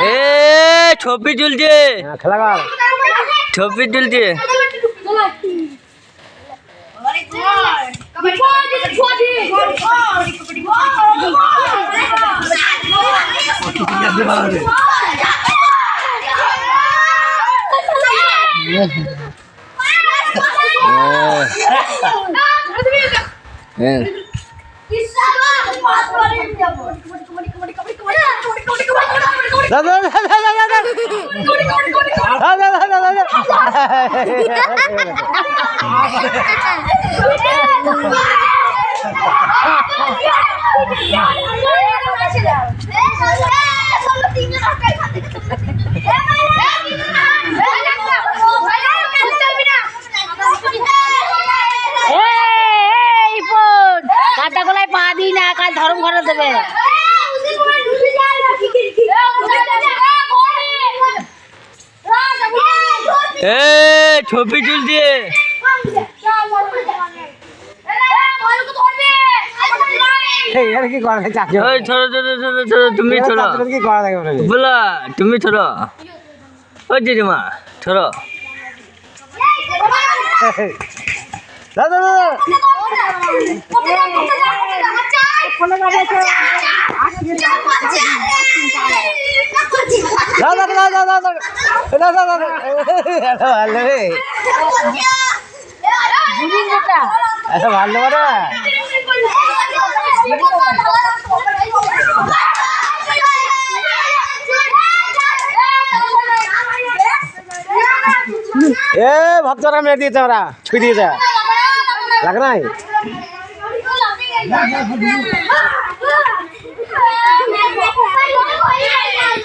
এ ছবি তুলছে, ছবি তুলছে। কাঁচা গোলায় পা দিই না, কাল ধরম ঘরে দেবে। এ ছবি তুলছে। তুমি ছোড়ো বলা, তুমি ছোড়ো। ও জেঠিমা ছোড়ো। ভালো এ ভক্তরা মেরে দিয়েছে, ওরা ছুঁয়ে দিয়েছে, লাগ নাই।